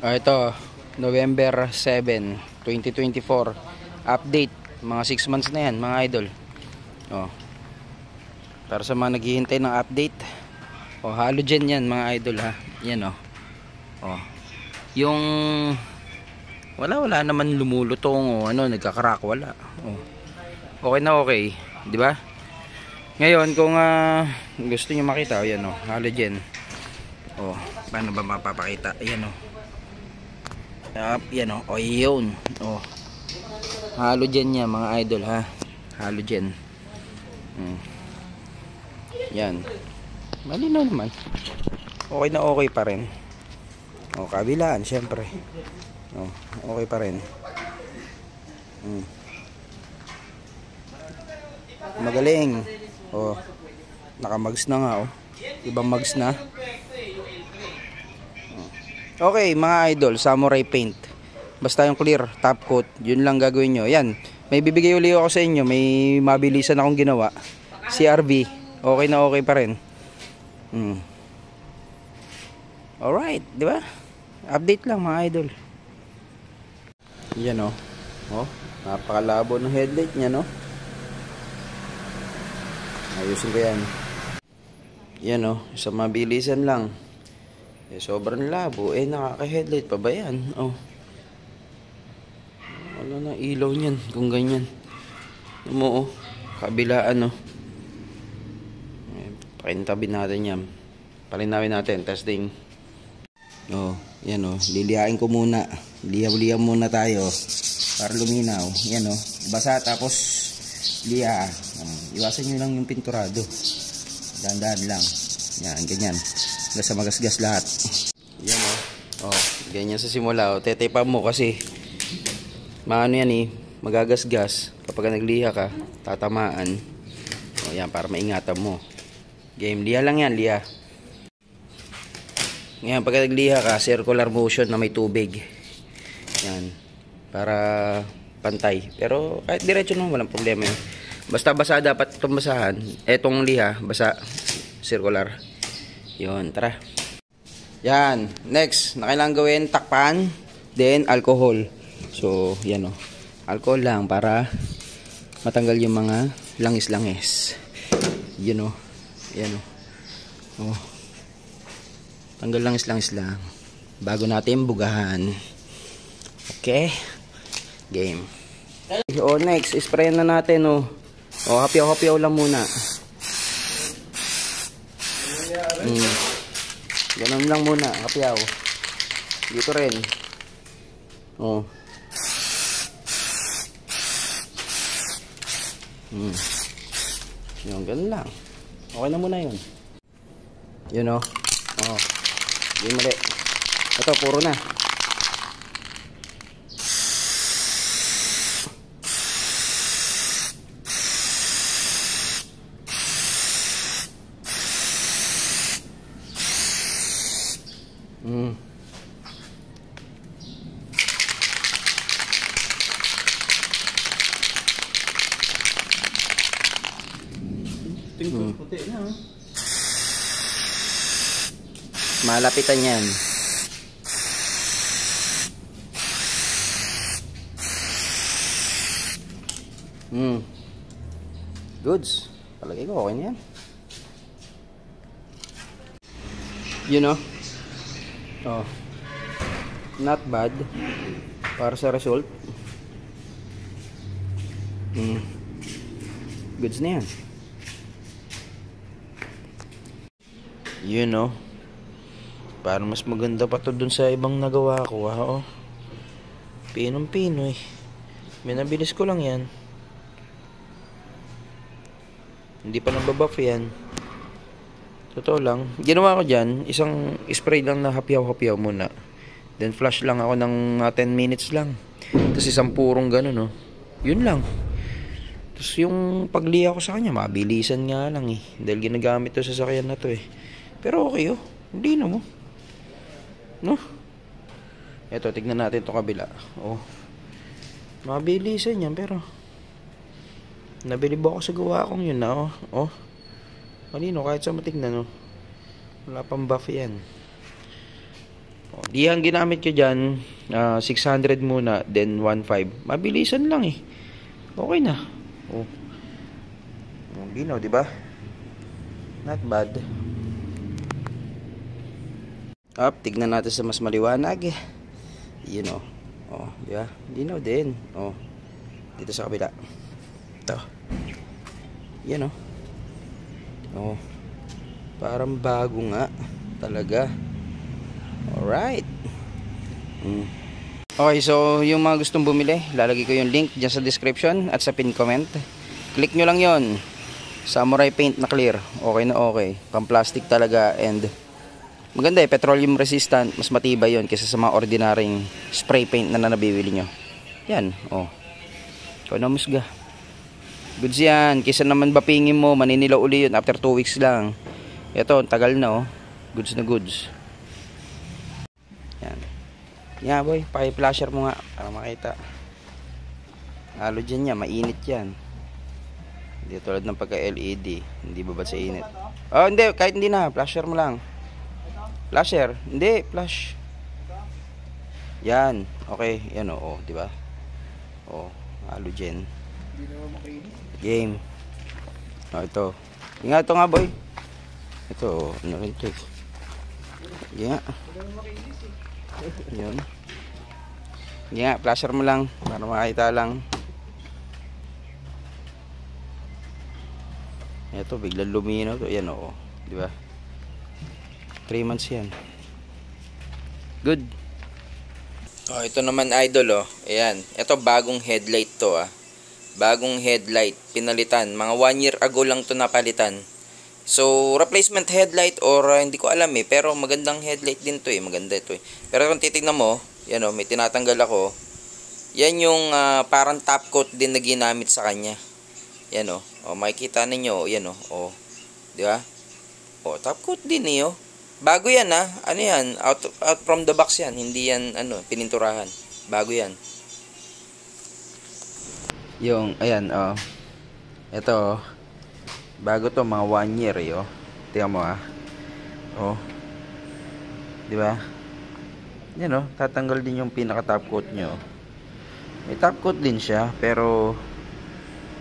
Ito, November 7, 2024. Update. Mga 6 months na yan, mga idol. Oh. Para sa mga naghihintay ng update. Oh, halogen yan, mga idol ha. Yan oh. Oh. Yung wala naman lumulutong o ano, nagkakarak, wala. Oh. Okay na okay, 'di ba? Ngayon, kung gusto niyo makita, ayan oh, halogen. Oh, paano ba mapapakita? Ayan oh. Yan o, oh, yun. Oh. Halogen niya mga idol ha. Halogen. Yan. Malinaw naman. Okay na okay pa rin. Oh, kabilaan syempre. Oh, okay pa rin. Magaling. Oh. Naka-mags na nga oh. Ibang mags na. Okay mga idol, samurai paint. Basta yung clear top coat, yun lang gagawin nyo. Yan, may bibigay uli ako sa inyo. May mabilisan akong ginawa, CRV. Okay na okay pa rin. Alright, di ba? Update lang mga idol. Yan o. Oh, napakalabo ng headlight nya, no? Ayusin ko yan. Yan o, sa mabilisan lang. Eh, sobrang labo. Eh, nakaka-headlight pa ba yan? Oh. Wala na ilaw niyan kung ganyan. Mo, oh. Kabilaan, oh. Eh, pakintabi natin yan. Palinawin natin. Testing. Oh, yan, oh. Lilihain ko muna. Lihaw-lihaw muna tayo. Para luminaw. Yan, oh. Basa tapos liha. Iwasan nyo lang yung pinturado. Dahan-dahan lang. Yan, ganyan. Gasa magasgas lahat. Yan o. Oh, ganyan sa simula. O, tetepa mo kasi maano yan eh. Magagasgas. Kapag nagliha ka, tatamaan. O yan, para maingatan mo. Game. Liha lang yan, liha. Ngayon, pag nagliha ka, circular motion na may tubig. Yan. Para pantay. Pero kahit diretso naman, walang problema yun. Basta basa dapat itong basahan. Etong liha, basa. Circular. Yun, tara. Yan, next, na kailangan gawin, takpan, then alcohol. So, yan o. Alcohol lang para matanggal yung mga langis-langis. Yun o. Yan o. Oh. Tanggal langis-langis lang. Bago natin bugahan. Okay. Game. O, next, spray na natin o. O, hapyaw-hapyaw lang muna. Ganun lang muna, kapyaw. Dito rin. Oh. Yun, ganun lang. Okay na muna yun. Yun oh. Oh. Yun mali. Ito, puro na. Puti na. Malapitan yan. Goods. Palagay ko okay na yan. You know? Oh. Not bad. Para sa result. Goods na yan. You know, parang mas maganda pa to dun sa ibang nagawa ko oh. Pinong-pino eh. Minabilis ko lang yan. Hindi pa nababuff yan. Totoo lang. Ginawa ko dyan, isang spray lang na hapyaw-hapyaw muna. Then flash lang ako ng 10 minutes lang. Tapos isang purong ganun oh. Yun lang. Tapos yung pagliha ko sa kanya, mabilisan nga lang eh. Dahil ginagamit to sa sasakyan na to eh. Pero okay oh. Hindi na mo. No? Eto, tignan natin itong kabila. Oh. Mabilisan yan pero nabilib ako sa gawa kong yun na oh. Oh. Malino kahit sa matignan oh. Wala pang buff yan. Lihang ginamit ko dyan, 600 muna, then 1.5. Mabilisan lang eh. Okay na. Oh. Ginaw, di ba? Not bad. Up, tignan natin sa mas maliwanag. Yun o. Oh, di ba? Ginaw din. Oh. Dito sa kabila. Ito. Yan o. Oh. Parang bago nga. Talaga. Alright. Okay, so yung mga gustong bumili, lalagay ko yung link dyan sa description at sa pin comment. Click nyo lang yon. Samurai paint na clear. Okay na okay. Pang plastic talaga and maganda eh. Petroleum resistant. Mas matibay yon kaysa sa mga ordinaryong spray paint na nabibili nyo. Yan. Oh. Ikaw na musga. Goods yan. Kaysa naman bapingin mo, maninilaw uli yun after 2 weeks lang. Ito, tagal na oh. Goods na goods. Yan. Yan boy, paki-flasher mo nga para makita. Lalo dyan yan, mainit yan. Hindi tulad ng pagka-LED, hindi babad sa init. Oh, hindi, kahit hindi na, flasher mo lang. Flasher, hindi, flash. Yan, okay, yan oh, di ba? Oh, halogen. Game. Oh, ito. Ingat ito nga boy. Ito, ano rin ito. Yan. Yun. Yan, flasher mo lang para makita lang. Ito, biglang luminaw to. Yan oo, di ba? 3 months yan. Good. Oh, ito naman idol oh. Ayan, ito bagong headlight to ah. Bagong headlight, pinalitan. Mga 1 year ago lang to napalitan. So, replacement headlight or hindi ko alam eh, pero magandang headlight din to eh, maganda ito eh. Pero kung titignan mo, yan oh, may tinatanggal ako. Yan yung parang top coat din na ginamit sa kanya. Yan oh. Oh, makikita ninyo, yan oh. Oh. Di ba? Oh, top coat din eh oh. Bago yan ah. Ano yan? Out from the box yan. Hindi yan ano, pininturahan. Bago yan. Yung ayan oh. Ito oh. Bago to, mga 1 year eh oh. Tingnan mo ah. Oh. Di ba? Yan oh, tatanggal din yung pinaka top coat nyo. May top coat din siya, pero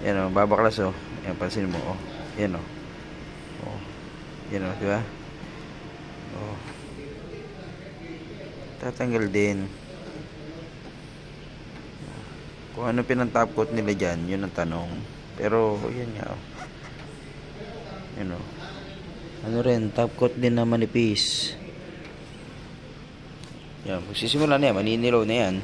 yan oh, babaklas oh. Yan, pansin mo oh. Yan oh. Oh. Yan oh, di ba? Oh. Tatanggal din. Kung ano pinang-top coat nila dyan, yun ang tanong. Pero yan nga oh. Yan oh. Ano rin, top coat din na manipis. Yan, magsisimula na yan, maninilaw na yan.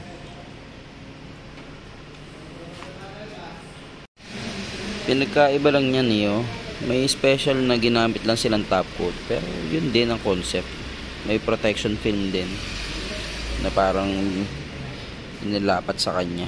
Pinagkaiba lang yan eh oh. May special na ginamit lang silang top coat, pero yun din ang concept. May protection film din na parang inilapat sa kanya.